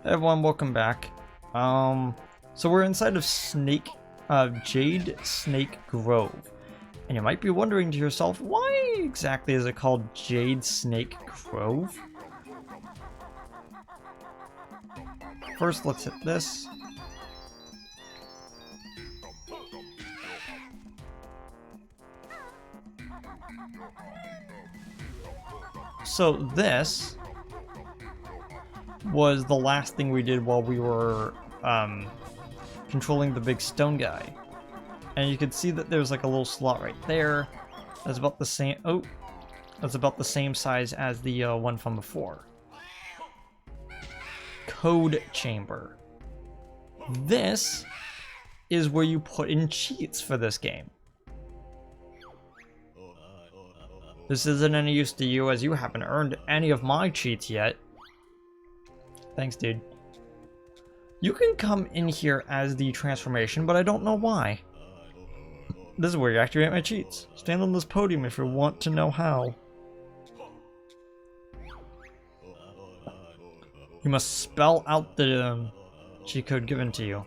Everyone, welcome back. So we're inside of Jade Snake Grove. And you might be wondering to yourself, why exactly is it called Jade Snake Grove? First, let's hit this. So this was the last thing we did while we were controlling the big stone guy. And you can see that there's like a little slot right there. That's about the same. Oh, that's about the same size as the one from before. Code chamber. This is where you put in cheats for this game. This isn't any use to you as you haven't earned any of my cheats yet. Thanks, dude. You can come in here as the transformation, but I don't know why. This is where you activate my cheats. Stand on this podium if you want to know how. You must spell out the cheat code given to you.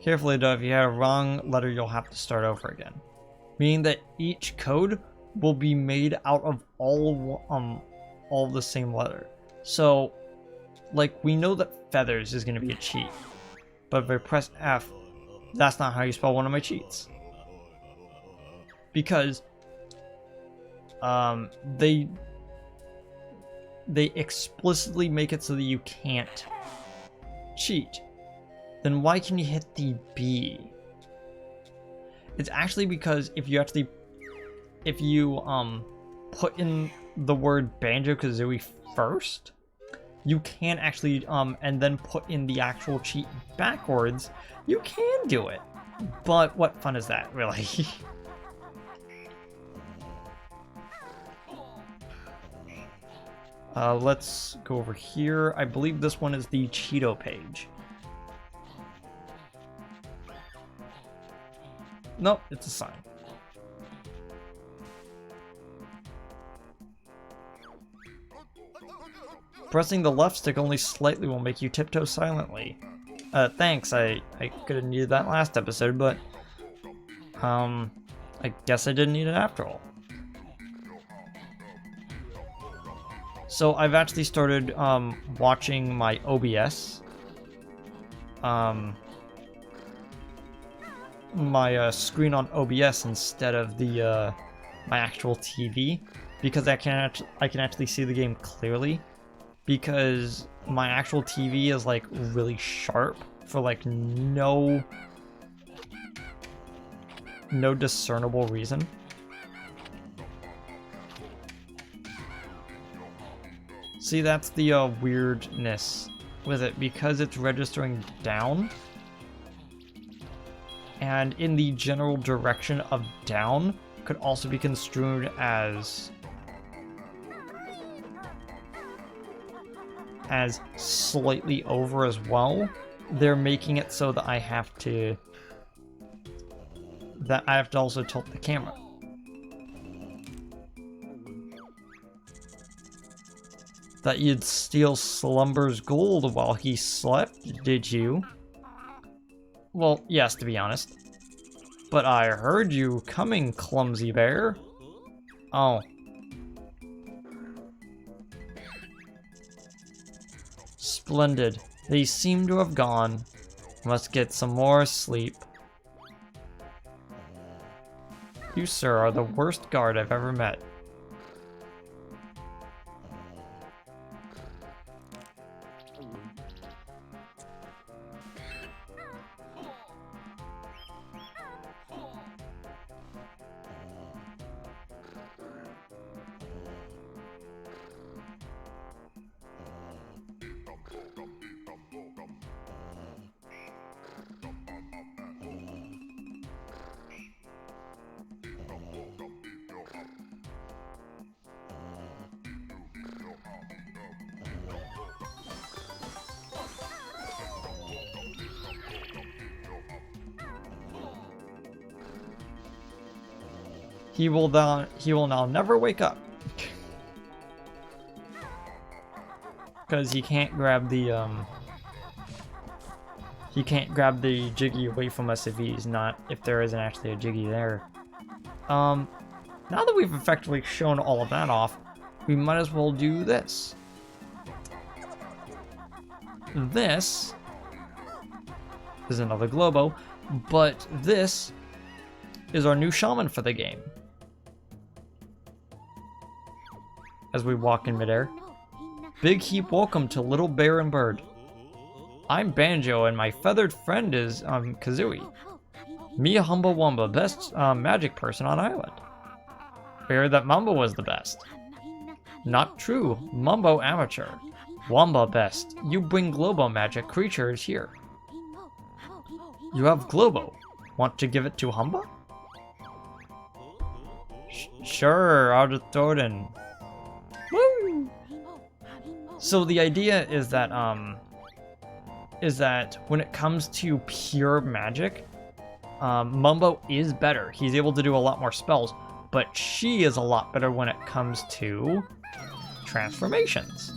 Carefully though, if you had a wrong letter, you'll have to start over again. Meaning that each code will be made out of all the same letter. So, like, we know that feathers is going to be a cheat. But if I press F, that's not how you spell one of my cheats. Because they explicitly make it so that you can't cheat. Then why can you hit the B? It's actually because if you put in the word Banjo-Kazooie first, you can actually and then put in the actual cheat backwards. You can do it, but what fun is that, really? Let's go over here. I believe this one is the Cheeto page. Nope, it's a sign. Pressing the left stick only slightly will make you tiptoe silently. Thanks, I could have needed that last episode, but I guess I didn't need it after all. So I've actually started watching my OBS. My screen on OBS instead of the my actual TV, because I can actually see the game clearly, because my actual TV is like really sharp for like no discernible reason. See, that's the weirdness with it, because it's registering down. And in the general direction of down could also be construed as slightly over as well. They're making it so that I have to also tilt the camera. That you'd steal Slumber's gold while he slept, did you? Well, yes, to be honest. But I heard you coming, clumsy bear. Oh. Splendid. They seem to have gone. Must get some more sleep. You, sir, are the worst guard I've ever met. He will now never wake up. because he can't grab the Jiggy away from us if there isn't actually a Jiggy there. Now that we've effectively shown all of that off, we might as well do this. This is another Globo, but this is our new shaman for the game. As we walk in midair. Big heap welcome to Little Bear and Bird. I'm Banjo and my feathered friend is Kazooie. Me Humba Wumba, best magic person on island. Feared that Mumbo was the best. Not true, Mumbo amateur. Wumba best. You bring Globo magic creatures here. You have Globo. Want to give it to Humba? Sure, I'll just throw it in. Woo! So the idea is that when it comes to pure magic, Mumbo is better. He's able to do a lot more spells, but she is a lot better when it comes to transformations.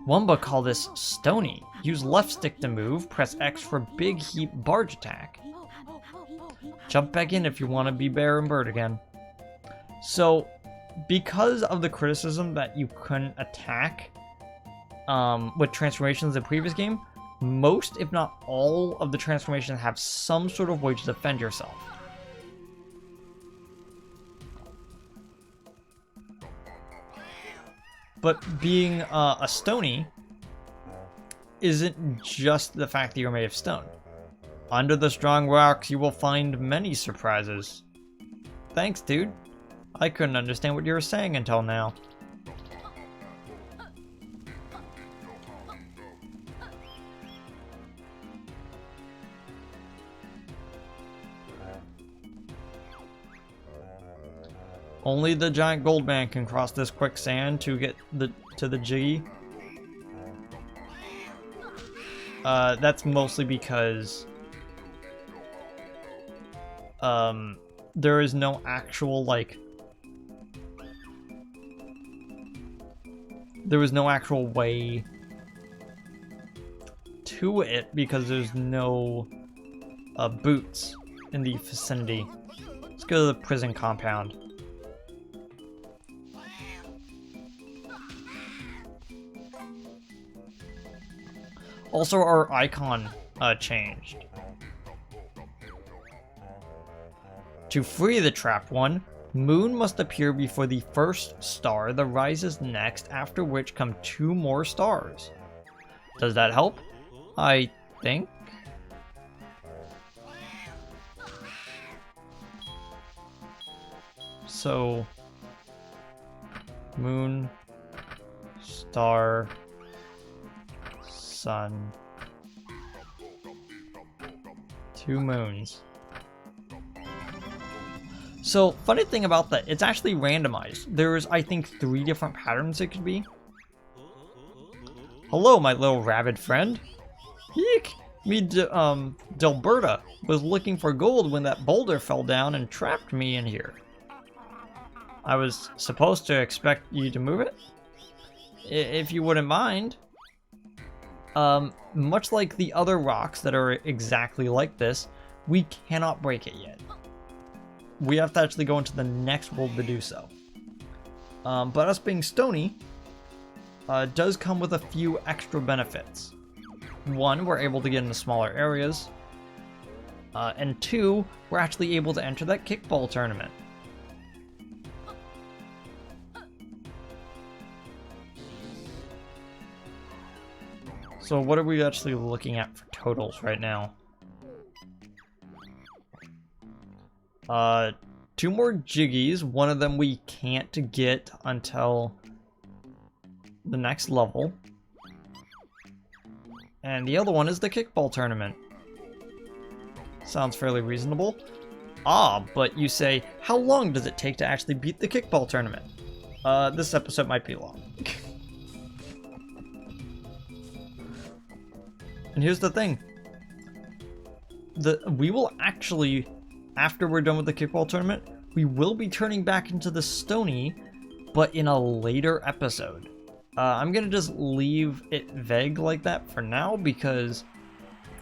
Wumba call this Stony. Use left stick to move, press X for big heap barge attack. Jump back in if you want to be Bear and Bird again. So, because of the criticism that you couldn't attack with transformations in the previous game, most, if not all, of the transformations have some sort of way to defend yourself. But being a Stony isn't just the fact that you're made of stone. Under the strong rocks, you will find many surprises. Thanks, dude. I couldn't understand what you were saying until now. Only the giant gold man can cross this quicksand to get to the Jiggy. That's mostly because there is no actual there was no actual way to it because there's no boots in the vicinity. Let's go to the prison compound. Also, our icon changed. To free the trapped one, Moon must appear before the first star that rises next, after which come 2 more stars. Does that help? I think. So, Moon, Star, Sun, 2 moons. So, funny thing about that, it's actually randomized. There's, I think, 3 different patterns it could be. Hello, my little rabid friend. Eek! Me, Delberta, was looking for gold when that boulder fell down and trapped me in here. I was supposed to expect you to move it? If you wouldn't mind. Much like the other rocks that are exactly like this, we cannot break it yet. We have to actually go into the next world to do so. But us being Stony does come with a few extra benefits. 1, we're able to get into smaller areas. And 2, we're actually able to enter that Kickball Tournament. So what are we actually looking at for totals right now? 2 more Jiggies. One of them we can't get until the next level. And the other one is the Kickball Tournament. Sounds fairly reasonable. Ah, but you say, how long does it take to actually beat the Kickball Tournament? This episode might be long. And here's the thing. We will actually after we're done with the Kickball Tournament, we will be turning back into the Stony, but in a later episode. I'm gonna just leave it vague like that for now, because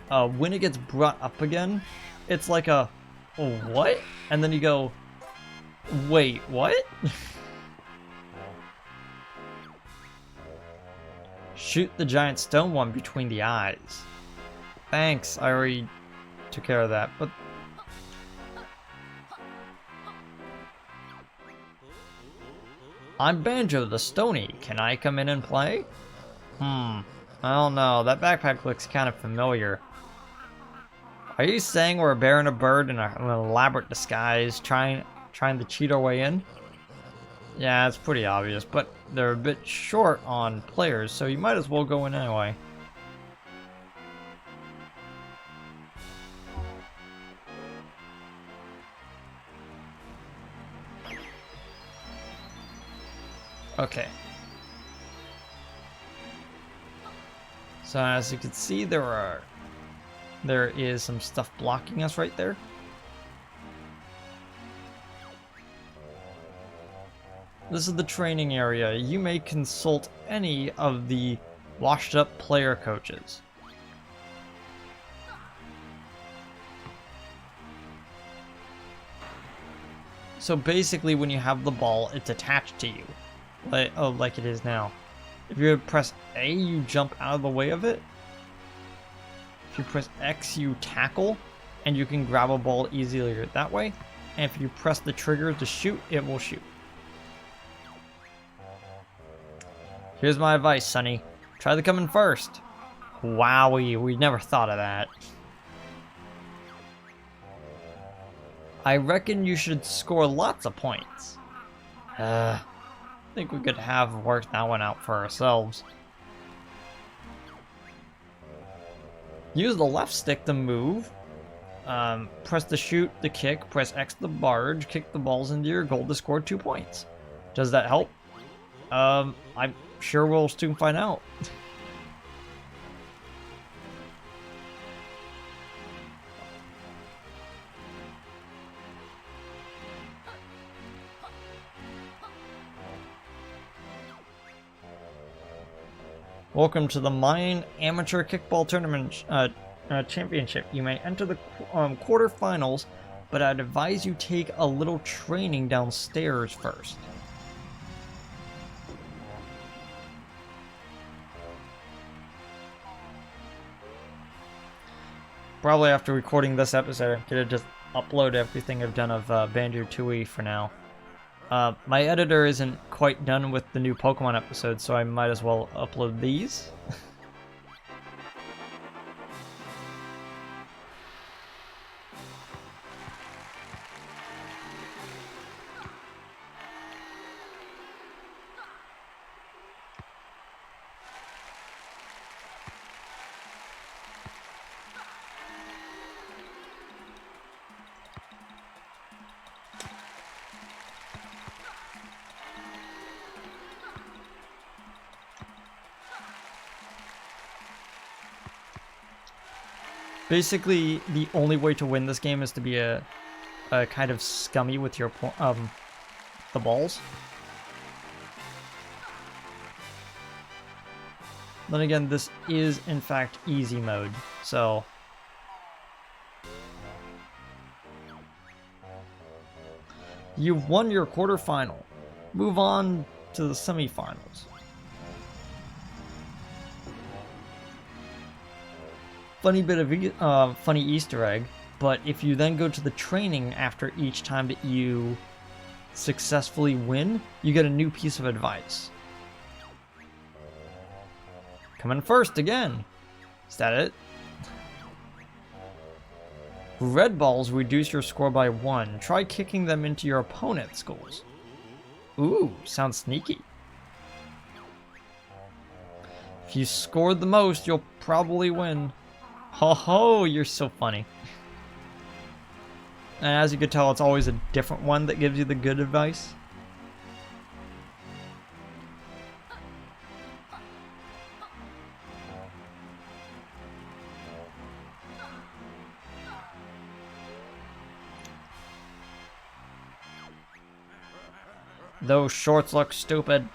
when it gets brought up again, it's like a, oh, what? And then you go, wait, what? Shoot the giant stone one between the eyes. Thanks, I already took care of that, but... I'm Banjo the Stony. Can I come in and play? I don't know. That backpack looks kind of familiar. Are you saying we're a bear and a bird in an elaborate disguise trying to cheat our way in? Yeah, it's pretty obvious, but they're a bit short on players, so you might as well go in anyway. Okay. So as you can see, there is some stuff blocking us right there. This is the training area. You may consult any of the washed up player coaches. So basically when you have the ball, it's attached to you. Like it is now. If you press A, you jump out of the way of it. If you press X, you tackle, and you can grab a ball easier that way. And if you press the trigger to shoot, it will shoot. Here's my advice, Sonny. Try to come in first. Wowie, we never thought of that. I reckon you should score lots of points. I think we could have worked that one out for ourselves. Use the left stick to move. Press the shoot, the kick, press X the barge, kick the balls into your goal to score 2 points. Does that help? I'm sure we'll soon find out. Welcome to the Mayan Amateur Kickball Tournament Championship. You may enter the quarterfinals, but I'd advise you take a little training downstairs first. Probably after recording this episode, I'm gonna just upload everything I've done of Banjo-Tooie for now. My editor isn't quite done with the new Pokemon episodes, so I might as well upload these. Basically, the only way to win this game is to be a kind of scummy with your the balls. Then again, this is in fact easy mode, so you've won your quarterfinal. Move on to the semifinals. Funny bit of funny Easter egg, but if you then go to the training after each time that you successfully win, you get a new piece of advice. Come in first again. Is that it? Red balls reduce your score by 1. Try kicking them into your opponent's goals. Ooh, sounds sneaky. If you scored the most, you'll probably win. Ho ho, you're so funny. And as you can tell, it's always a different one that gives you the good advice. Those shorts look stupid.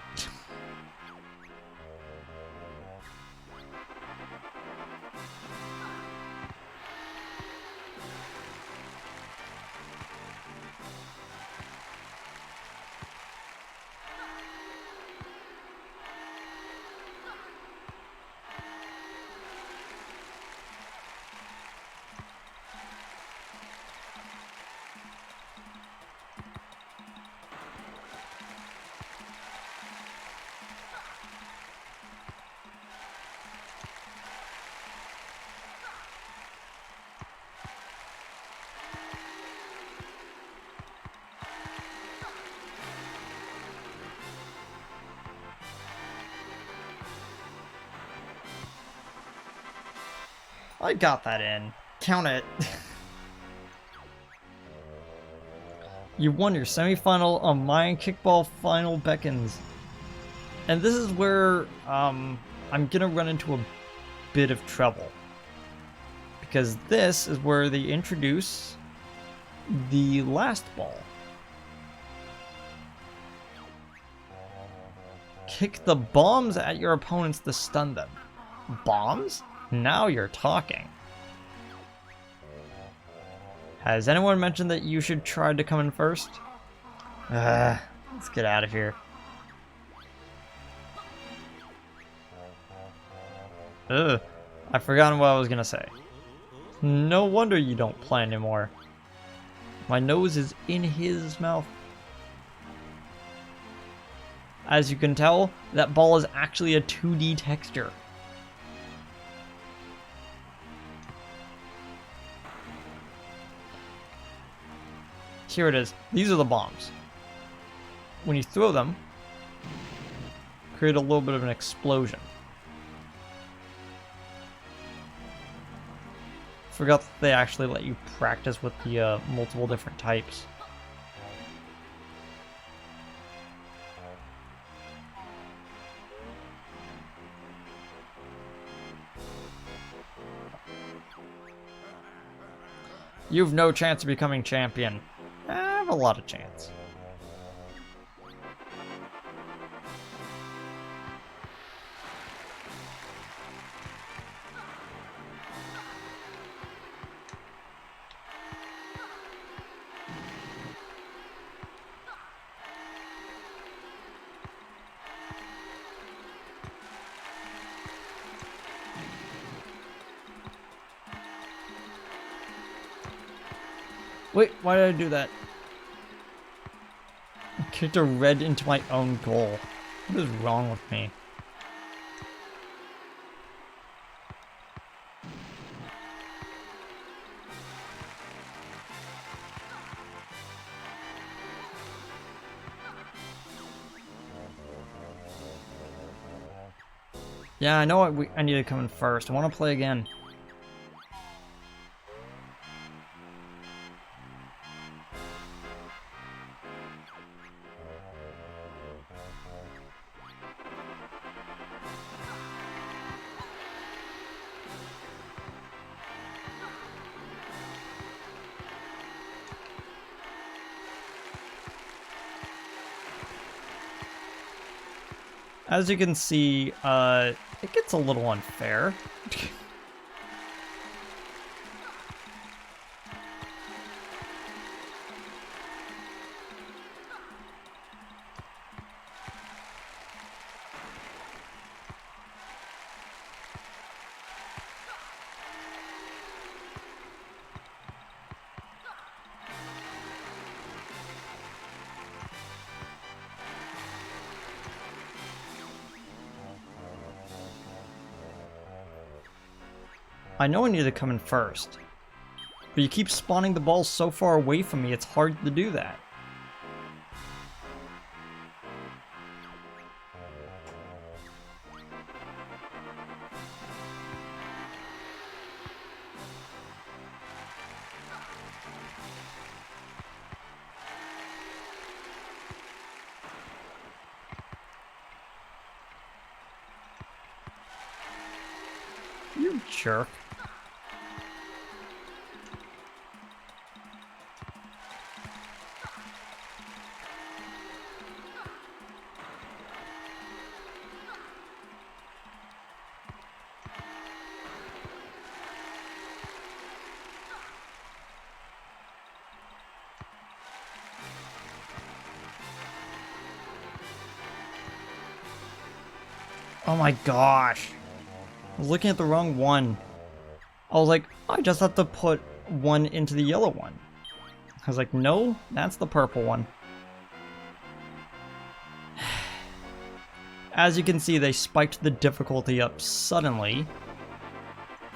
I got that in. Count it. You won your semifinal on Mayan Kickball Final Beckons. And this is where I'm gonna run into a bit of trouble. Because this is where they introduce the last ball. Kick the bombs at your opponents to stun them. Bombs? Now you're talking. Has anyone mentioned that you should try to come in first? Let's get out of here. Ugh, I've forgotten what I was gonna say. No wonder you don't play anymore. My nose is in his mouth. As you can tell, that ball is actually a 2D texture. Here it is. These are the bombs. When you throw them, create a little bit of an explosion. Forgot that they actually let you practice with the multiple different types. You've no chance of becoming champion. I have a lot of chance. Wait, why did I do that? I kicked a red into my own goal. What is wrong with me? Yeah, I know I need to come in first. I want to play again. As you can see, it gets a little unfair. I know I need to come in first, but you keep spawning the balls so far away from me, it's hard to do that. You jerk. Oh my gosh. I was looking at the wrong one. I was like, I just have to put one into the yellow one. I was like, no, that's the purple one. As you can see, they spiked the difficulty up suddenly.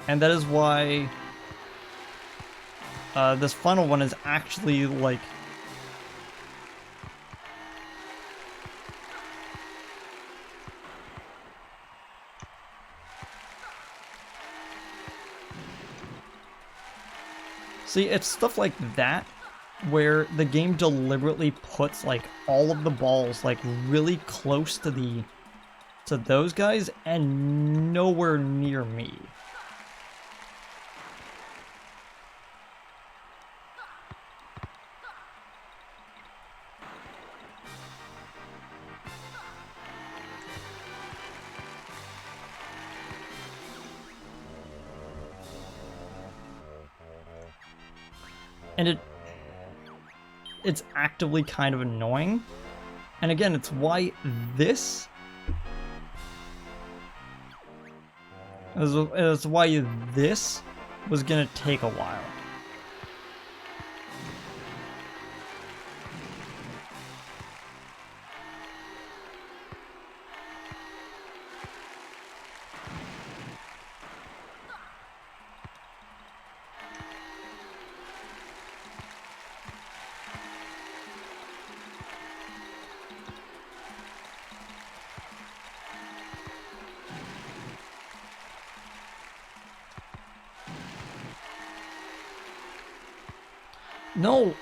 And that is why this final one is actually like... See, it's stuff like that where the game deliberately puts like all of the balls like really close to those guys and nowhere near me. And it's actively kind of annoying. And again, it's why this is why this was gonna take a while. No,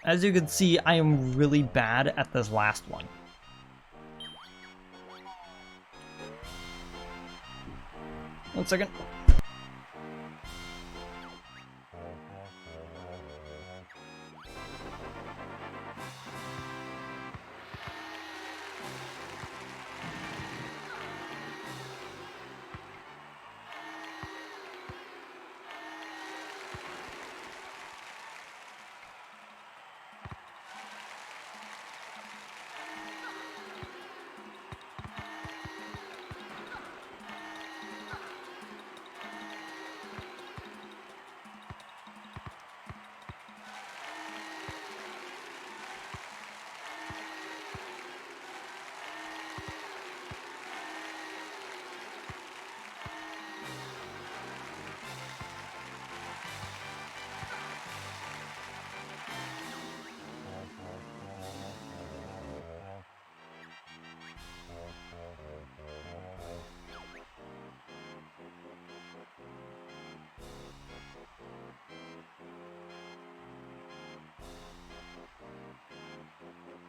as you can see, I am really bad at this last one. One second.